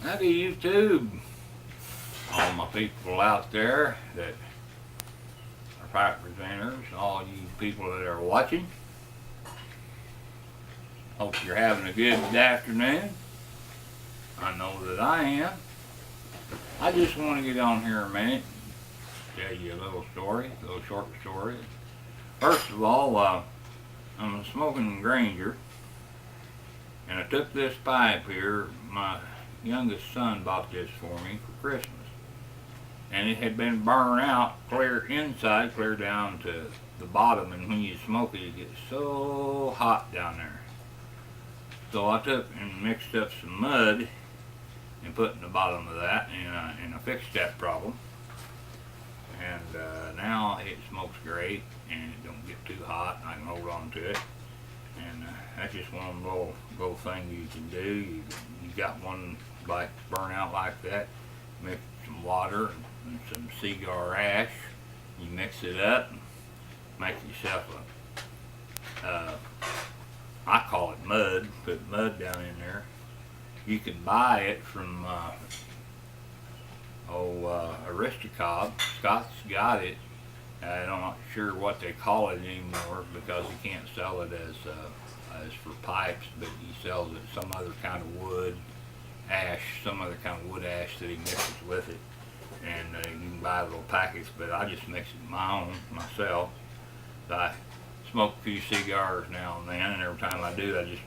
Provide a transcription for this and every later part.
Howdy YouTube, all my people out there that are pipe presenters, all you people that are watching. Hope you're having a good afternoon. I know that I am. I just want to get on here a minute and tell you a little story, a little short story. First of all, I'm a smoking Granger, and I took this pipe here. My youngest son bought this for me for Christmas, and it had been burned out clear inside, clear down to the bottom, and when you smoke it, it gets so hot down there. So I took and mixed up some mud and put in the bottom of that, and I fixed that problem. And now it smokes great, and it don't get too hot, and I can hold on to it. And that's just one little thing you can do. You got one like burn out like that, mix some water and some cigar ash. You mix it up, make yourself I call it mud. Put mud down in there. You can buy it from Aristocob. Scott's got it. I'm not sure what they call it anymore because he can't sell it as for pipes, but he sells it some other kind of wood ash, some other kind of wood ash that he mixes with it, and you can buy little packets. But I just mix it my own myself. So I smoke a few cigars now and then, and every time I do, I just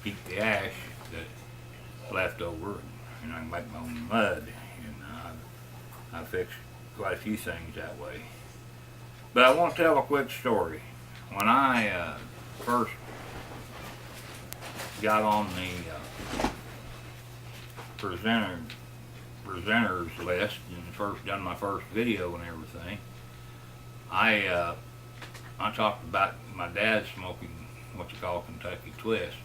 keep the ash that's left over, and I can make my own mud. And I fixed quite a few things that way. But I want to tell a quick story. When I first got on the presenters list and first done my first video and everything, I talked about my dad smoking what you call Kentucky Twist.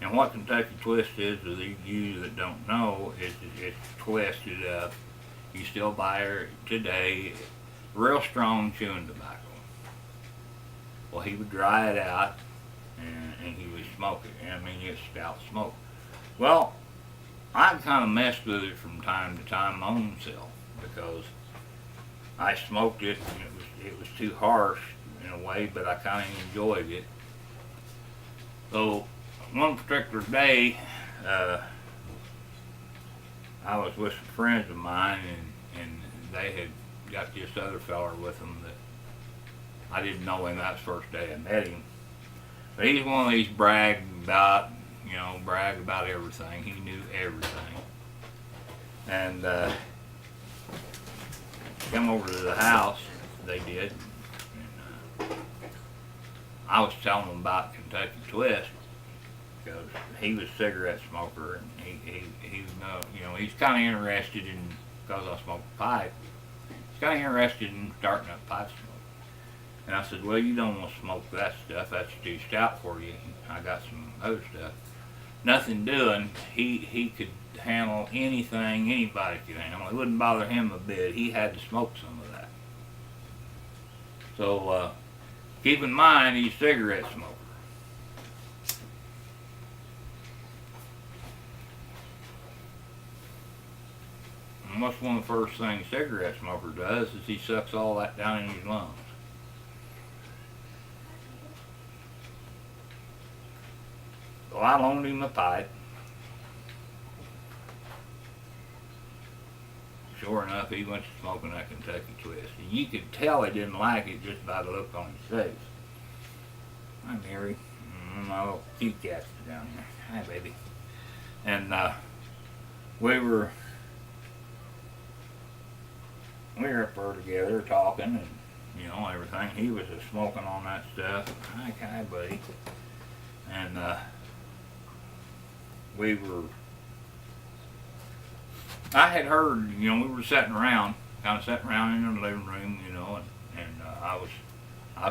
And what Kentucky Twist is, for you that don't know, it's twisted up. You still buy it today, real strong chewing tobacco. Well, he would dry it out, and he would smoke it. I mean, it's stout smoke. Well, I kind of messed with it from time to time my own self because I smoked it, and it was too harsh in a way, but I kind of enjoyed it. So one particular day, I was with some friends of mine, and they had got this other feller with them that I didn't know him. That was the first day I met him. But he's one of these brag about everything. He knew everything. And come over to the house, they did. And I was telling them about Kentucky Twist because he was a cigarette smoker, and he's kind of interested in, because I smoke a pipe, he's kind of interested in starting up pipe smoke. And I said, well, you don't want to smoke that stuff. That's too stout for you. I got some other stuff. Nothing doing. He could handle anything anybody could handle. It wouldn't bother him a bit. He had to smoke some of that. So keep in mind, he's a cigarette smoker. And what's one of the first things a cigarette smoker does is he sucks all that down in his lungs. So I loaned him a pipe. Sure enough, he went to smoking that Kentucky Twist. And you could tell he didn't like it just by the look on his face. Hi, Mary. My little cute cat's down here. Hi, baby. And we were up there together talking and, everything. He was just smoking on that stuff. Hi, buddy. And I had heard, we were kind of sitting around in the living room, and I was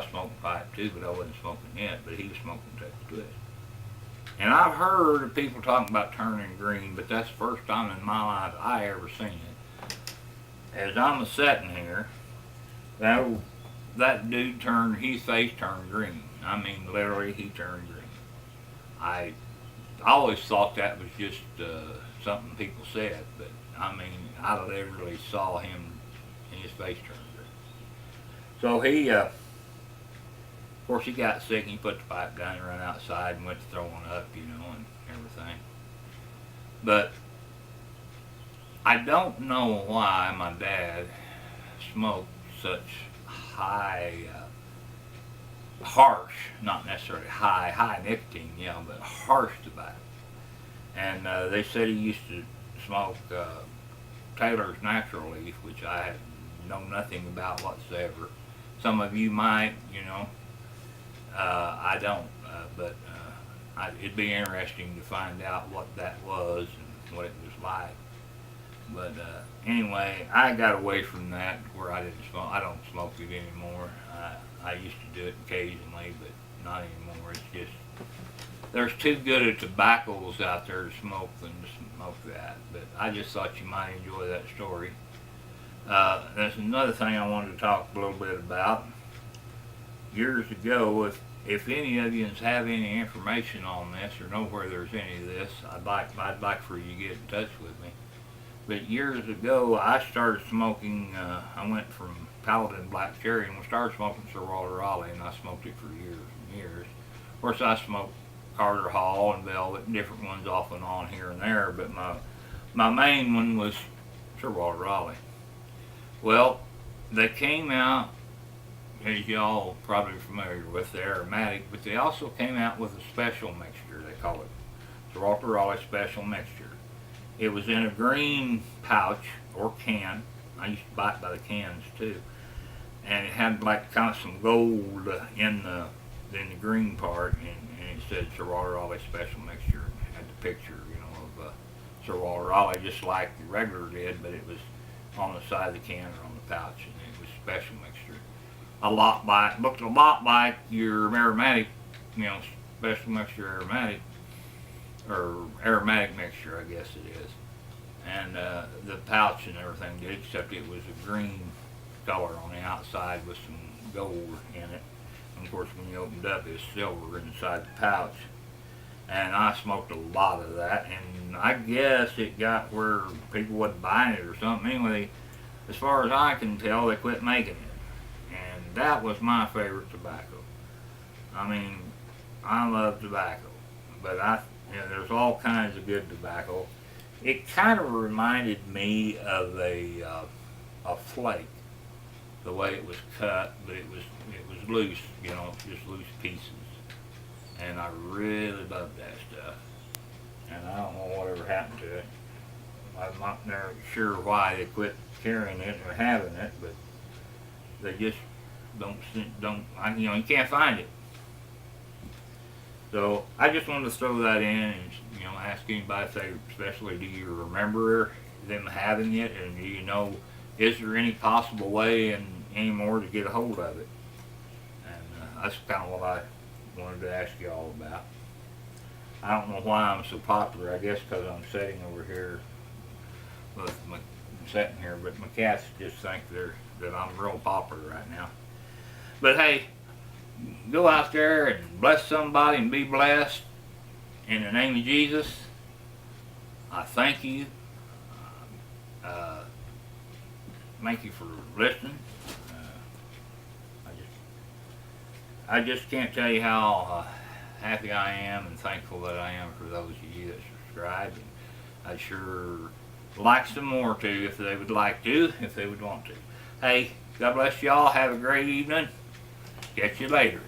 smoking pipe too, but I wasn't smoking it, but he was smoking Kentucky Twist. And I've heard of people talking about turning green, but that's the first time in my life I ever seen it. As I'm sitting here, that dude his face turned green. I mean, literally, he turned green. I always thought that was just something people said, but I mean, I literally saw him and his face turned red. So he, of course, he got sick and he put the pipe down and ran outside and went to throwing up, you know, and everything. But I don't know why my dad smoked such high, harsh, not necessarily high nicotine, you know, but harsh tobacco. And they said he used to smoke Taylor's Natural Leaf, which I know nothing about whatsoever. Some of you might, you know. I don't, but it'd be interesting to find out what that was and what it was like. But anyway, I got away from that where I didn't smoke. I don't smoke it anymore. I used to do it occasionally, but not anymore. It's just there's too good of tobaccos out there to smoke than to smoke that. But I just thought you might enjoy that story. There's another thing I wanted to talk a little bit about. Years ago, if any of you have any information on this or know where there's any of this, I'd like for you to get in touch with me. But years ago, I started smoking. I went from Paladin Black Cherry and started smoking Sir Walter Raleigh, and I smoked it for years and years. Of course, I smoked Carter Hall and Velvet and different ones off and on here and there, but my main one was Sir Walter Raleigh. Well, they came out, as y'all probably familiar with, the aromatic, but they also came out with a special mixture. They call it Sir Walter Raleigh Special Mixture. It was in a green pouch or can. I used to buy it by the cans too, and it had like kind of some gold in the green part, and it said Sir Walter Raleigh Special Mixture. It had the picture, you know, of Sir Walter Raleigh, just like the regular did, but it was on the side of the can or on the pouch, and it was Special Mixture. Looked a lot like your aromatic, you know, Special Mixture aromatic, or aromatic mixture, I guess it is. And the pouch and everything did, except it was a green color on the outside with some gold in it. And of course, when you opened up, it was silver inside the pouch. And I smoked a lot of that, and I guess it got where people wasn't buying it or something. Anyway, as far as I can tell, they quit making it. And that was my favorite tobacco. I mean, I love tobacco, but there's all kinds of good tobacco. It kind of reminded me of a flake, the way it was cut, but it was loose, you know, just loose pieces. And I really loved that stuff. And I don't know whatever happened to it. I'm not sure why they quit carrying it or having it, but they just don't, you know, you can't find it. So I just wanted to throw that in and, you know, ask anybody if they, especially, do you remember them having it, and do you know, is there any possible way anymore to get a hold of it? And that's kind of what I wanted to ask you all about. I don't know why I'm so popular. I guess because I'm sitting over here with sitting here, but my cats just think that I'm real popular right now. But hey, go out there and bless somebody and be blessed. In the name of Jesus, I thank you. Thank you for listening. I just can't tell you how happy I am and thankful that I am for those of you that subscribe. And I'd sure like some more too if they would like to, if they would want to. Hey, God bless y'all. Have a great evening. Catch you later.